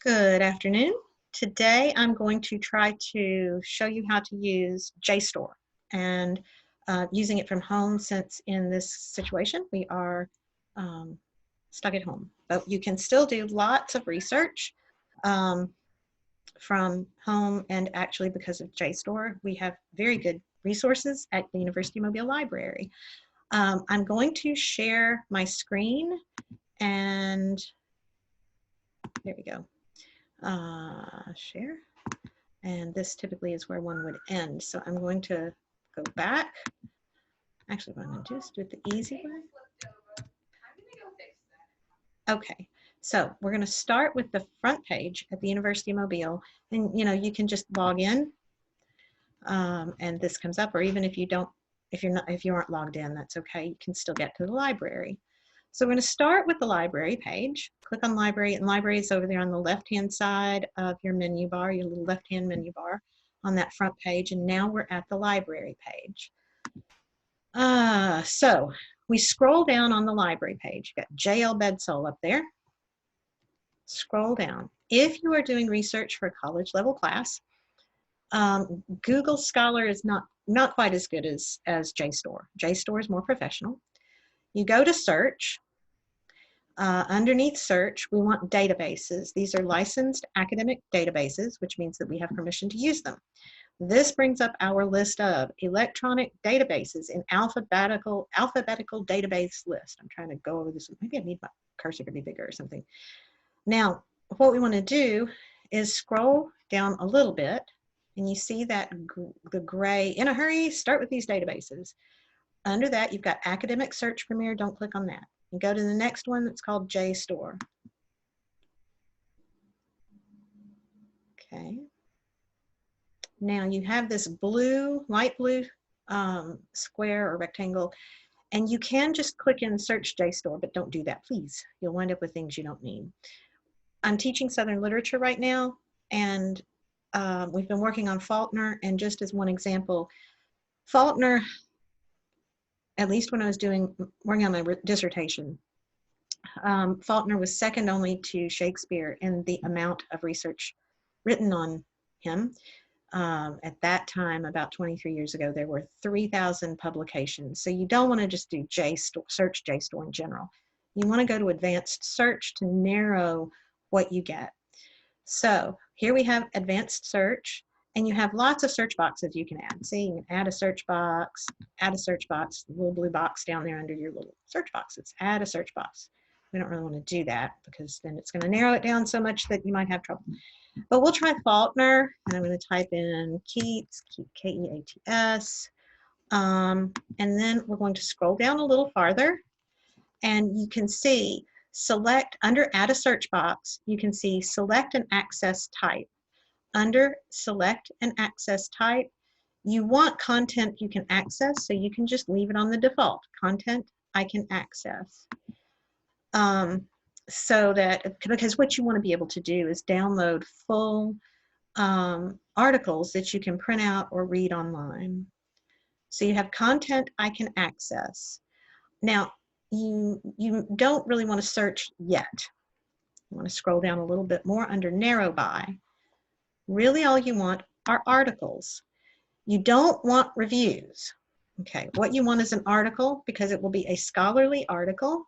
Good afternoon. Today I'm going to try to show you how to use JSTOR and using it from home, since in this situation we are stuck at home. But you can still do lots of research from home, and actually because of JSTOR we have very good resources at the University of Mobile Library. I'm going to share my screen, and there we go. Share, and this typically is where one would end, so I'm going to go back. Actually, what I'm going to do is do it the easy way. Okay, so we're going to start with the front page at the University of Mobile, and you can just log in and this comes up, or even if you aren't logged in, that's okay, you can still get to the library. So we're going to start with the library page. Click on library, and library is over there on the left-hand side of your menu bar, your little left-hand menu bar on that front page. And now we're at the library page. So we scroll down on the library page. You've got JL Bedsole up there. Scroll down. If you are doing research for a college level class, Google Scholar is not quite as good as JSTOR. JSTOR is more professional. You go to search. Underneath search, we want databases. These are licensed academic databases, which means that we have permission to use them. This brings up our list of electronic databases in alphabetical database list. I'm trying to go over this. Maybe I need my cursor to be bigger or something. Now, what we want to do is scroll down a little bit, and you see that the gray, in a hurry, start with these databases. Under that, you've got Academic Search Premier. Don't click on that. You go to the next one that's called JSTOR. Okay. Now you have this blue, light blue square or rectangle, and you can just click in search JSTOR, but don't do that, please. You'll wind up with things you don't need. I'm teaching Southern literature right now, and we've been working on Faulkner, and just as one example, Faulkner, at least when I was working on my dissertation, Faulkner was second only to Shakespeare in the amount of research written on him. At that time, about 23 years ago, there were 3,000 publications. So you don't want to just do search JSTOR in general. You want to go to advanced search to narrow what you get. So here we have advanced search, and you have lots of search boxes you can add. See, you can add a search box, the little blue box down there under your little search boxes. Add a search box. We don't really want to do that because then it's going to narrow it down so much that you might have trouble. But we'll try Faulkner, and I'm going to type in Keats, K-E-A-T-S, and then we're going to scroll down a little farther, and you can see select under add a search box, you can see select an access type. Under select an access type, you want content you can access, so you can just leave it on the default, content I can access. So that, because what you want to be able to do is download full articles that you can print out or read online. So you have content I can access. Now, you don't really want to search yet. You want to scroll down a little bit more under narrow by. Really all you want are articles. You don't want reviews. Okay, what you want is an article, because it will be a scholarly article,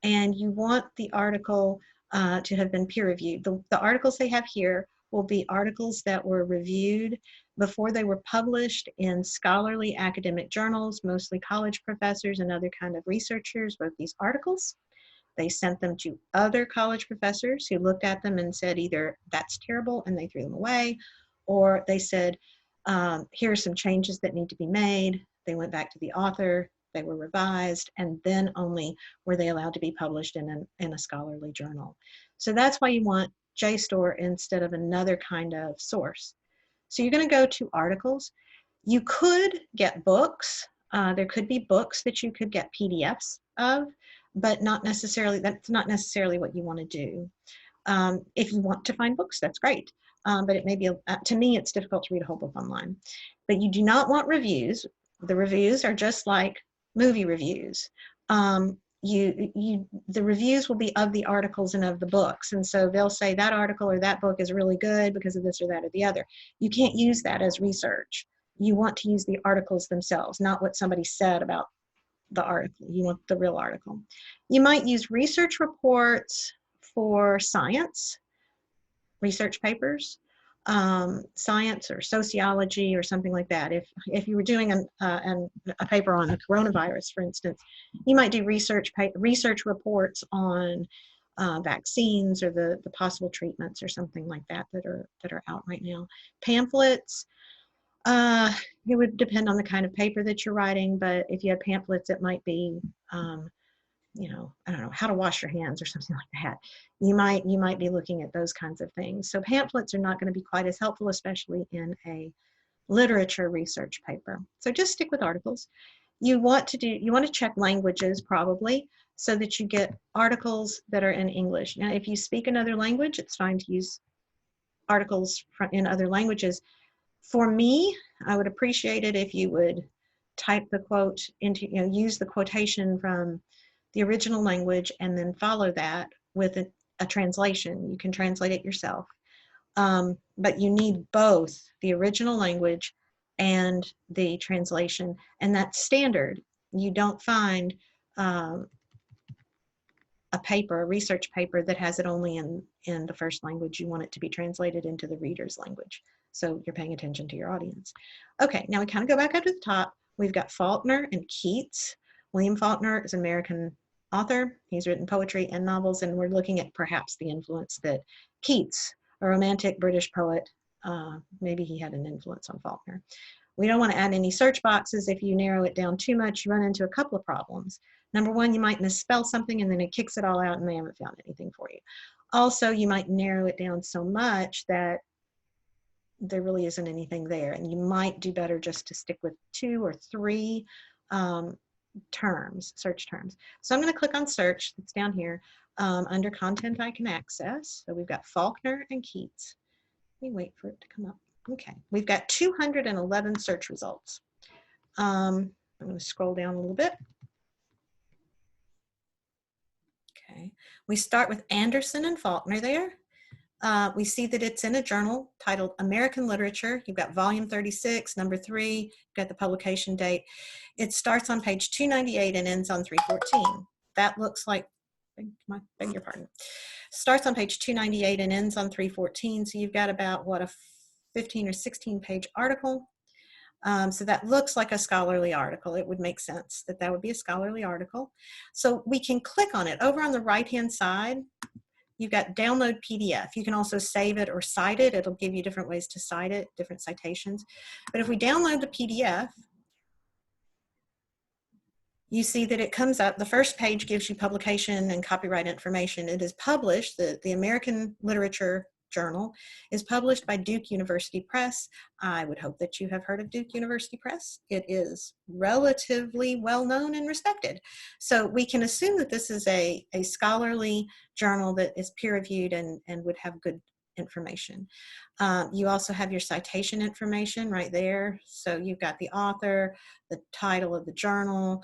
and you want the article to have been peer reviewed. The articles they have here will be articles that were reviewed before they were published in scholarly academic journals. Mostly college professors and other kind of researchers wrote these articles. They sent them to other college professors who looked at them and said either that's terrible and they threw them away, or they said, here are some changes that need to be made. They went back to the author, they were revised, and then only were they allowed to be published in a scholarly journal. So that's why you want JSTOR instead of another kind of source. So you're going to go to articles. You could get books. There could be books that you could get PDFs of, but that's not necessarily what you want to do. If you want to find books, that's great. But it may be, to me, it's difficult to read a whole book online. But you do not want reviews. The reviews are just like movie reviews. the reviews will be of the articles and of the books. And so they'll say that article or that book is really good because of this or that or the other. You can't use that as research. You want to use the articles themselves, not what somebody said about the article. You want the real article. You might use research reports for science, research papers, science or sociology or something like that. If you were doing a paper on a coronavirus, for instance, you might do research reports on vaccines or the possible treatments or something like that that are out right now. Pamphlets, it would depend on the kind of paper that you're writing, but if you had pamphlets, it might be you know, I don't know, how to wash your hands or something like that. You might be looking at those kinds of things. So pamphlets are not going to be quite as helpful, especially in a literature research paper. So just stick with articles. You want to check languages probably so that you get articles that are in English. Now, if you speak another language, it's fine to use articles in other languages. For me, I would appreciate it if you would type the quote into, use the quotation from the original language and then follow that with a translation. You can translate it yourself. But you need both the original language and the translation, and that's standard. You don't find a research paper that has it only in the first language. You want it to be translated into the reader's language. So you're paying attention to your audience. Okay, now we kind of go back up to the top. We've got Faulkner and Keats. William Faulkner is an American author. He's written poetry and novels, and we're looking at perhaps the influence that Keats, a romantic British poet, maybe he had an influence on Faulkner. We don't want to add any search boxes. If you narrow it down too much, you run into a couple of problems. Number one, you might misspell something and then it kicks it all out and they haven't found anything for you. Also, you might narrow it down so much that there really isn't anything there, and you might do better just to stick with 2 or 3 search terms. So I'm going to click on search. It's down here under content I can access. So we've got Faulkner and Keats. Let me wait for it to come up. Okay, we've got 211 search results. I'm going to scroll down a little bit. Okay, we start with Anderson and Faulkner there. We see that it's in a journal titled American Literature. You've got volume 36, number 3, you've got the publication date. It starts on page 298 and ends on 314. That looks like, beg your pardon, starts on page 298 and ends on 314. So you've got about, what, a 15 or 16 page article. So that looks like a scholarly article. It would make sense that that would be a scholarly article. So we can click on it. Over on the right-hand side, you've got download PDF. You can also save it or cite it. It'll give you different ways to cite it, different citations. But if we download the PDF, you see that it comes up. The first page gives you publication and copyright information. It is published, the American Literature Journal is published by Duke University Press. I would hope that you have heard of Duke University Press. It is relatively well known and respected. So we can assume that this is a scholarly journal that is peer-reviewed and would have good information. You also have your citation information right there. So you've got the author, the title of the journal,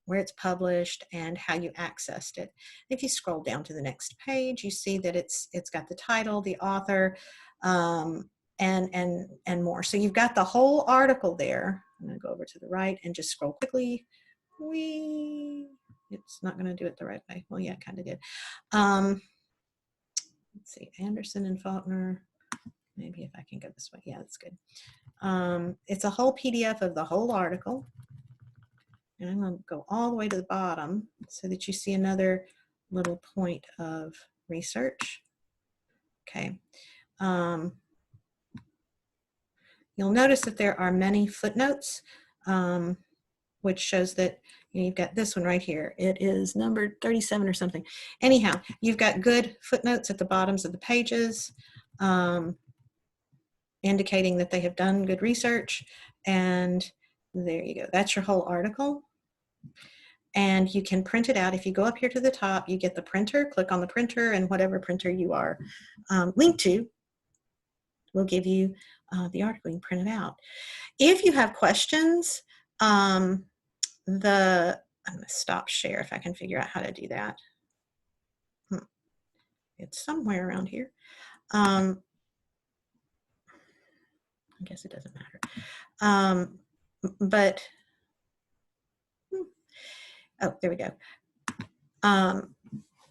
where it's published, and how you accessed it. If you scroll down to the next page, you see that it's got the title, the author, and more. So you've got the whole article there. I'm going to go over to the right and just scroll quickly. It's not going to do it the right way. Well, yeah, it kind of did. Let's see, Anderson and Faulkner. Maybe if I can go this way. Yeah, that's good. It's a whole PDF of the whole article. And I'm going to go all the way to the bottom so that you see another little point of research. Okay. You'll notice that there are many footnotes, which shows that you've got this one right here. It is numbered 37 or something. Anyhow, you've got good footnotes at the bottoms of the pages, indicating that they have done good research. And there you go. That's your whole article. And you can print it out. If you go up here to the top, you get the printer, click on the printer, and whatever printer you are linked to will give you the article. You can print it out. If you have questions, the I'm going to stop share if I can figure out how to do that. It's somewhere around here. I guess it doesn't matter. But, oh, there we go.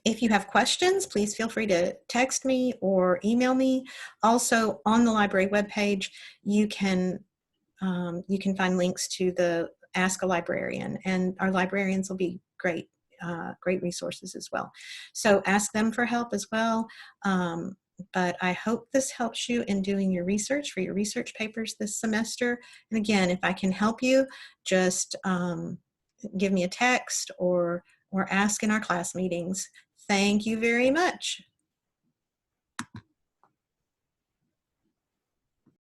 If you have questions, please feel free to text me or email me. Also, on the library webpage, you can find links to the Ask a Librarian, and our librarians will be great, great resources as well. So ask them for help as well. But I hope this helps you in doing your research for your research papers this semester. And again, if I can help you, just give me a text or ask in our class meetings. Thank you very much.